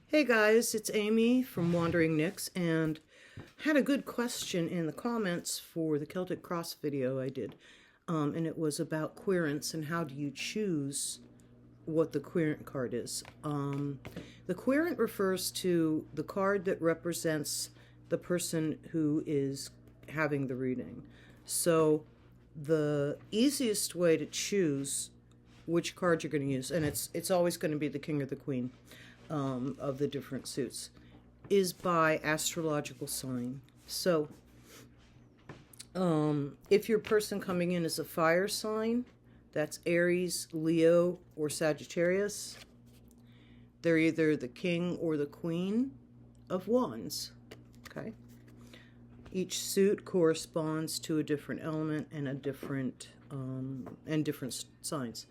Hey guys, it's Amy from Wandering Nyx, and had a good question in the comments for the Celtic Cross video I did. And it was about querents and how do you choose what the querent card is. The querent refers to the card that represents the person who is having the reading. So the easiest way to choose which card you're going to use, and it's always going to be the king or the queen of the different suits, is by astrological sign. So if your person coming in is a fire sign, that's Aries, Leo, or Sagittarius, they're either the king or the queen of wands. Okay. Each suit corresponds to a different element and a different signs.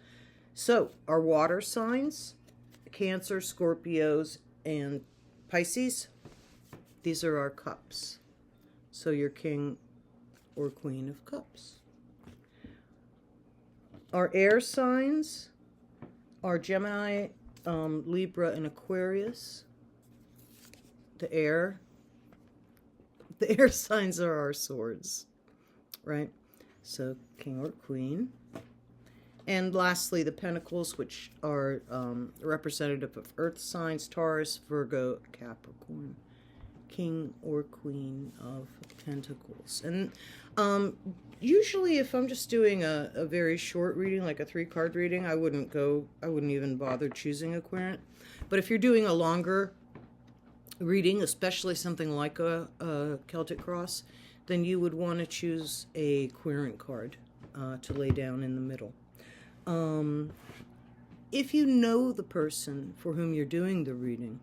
So our water signs, Cancer, Scorpios, and Pisces, these are our cups. So your king or queen of cups. Our air signs are Gemini, Libra, and Aquarius. The air signs are our swords, right? So king or queen. And lastly, the pentacles, which are representative of earth signs, Taurus, Virgo, Capricorn, king or queen of pentacles. And usually if I'm just doing a very short reading, like a 3-card reading, I wouldn't even bother choosing a querent. But if you're doing a longer reading, especially something like a Celtic Cross, then you would want to choose a querent card to lay down in the middle. If you know the person for whom you're doing the reading,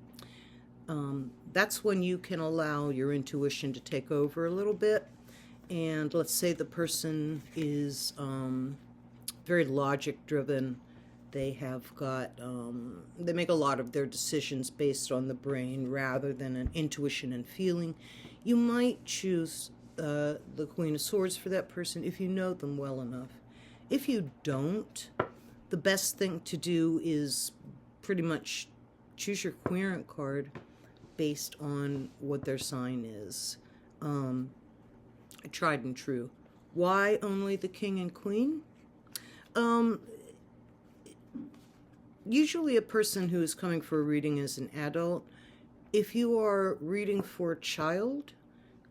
that's when you can allow your intuition to take over a little bit. And let's say the person is very logic driven. They have got, they make a lot of their decisions based on the brain rather than an intuition and feeling. You might choose the Queen of Swords for that person if you know them well enough. If you don't, the best thing to do is pretty much choose your querent card based on what their sign is. Tried and true. Why only the king and queen? Usually a person who is coming for a reading is an adult. If you are reading for a child,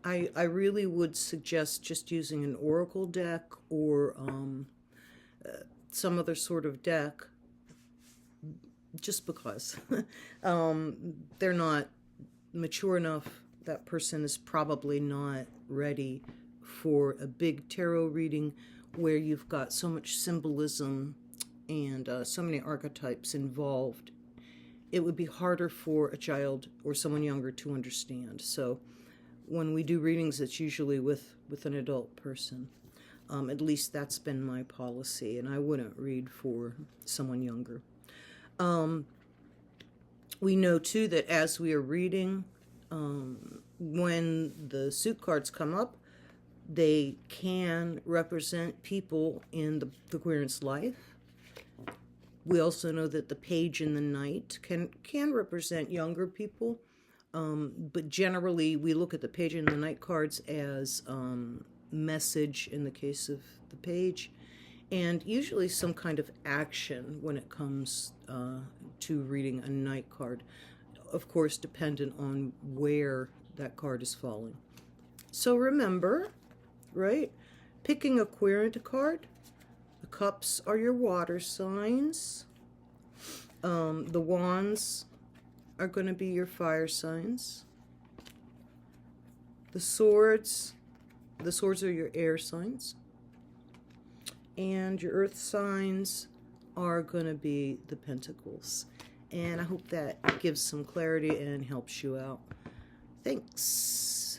I really would suggest just using an oracle deck or some other sort of deck, just because they're not mature enough. That person is probably not ready for a big tarot reading where you've got so much symbolism and so many archetypes involved. It would be harder for a child or someone younger to understand. So when we do readings, it's usually with an adult person. At least that's been my policy, and I wouldn't read for someone younger. We know, too, that as we are reading, when the suit cards come up, they can represent people in the querent's life. We also know that the page and the knight can represent younger people, but generally we look at the page and the knight cards as message in the case of the page, and usually some kind of action when it comes to reading a knight card, of course dependent on where that card is falling. So remember, right, picking a querent card, the cups are your water signs, the wands are going to be your fire signs, the swords are your air signs, and your earth signs are going to be the pentacles. And I hope that gives some clarity and helps you out. Thanks.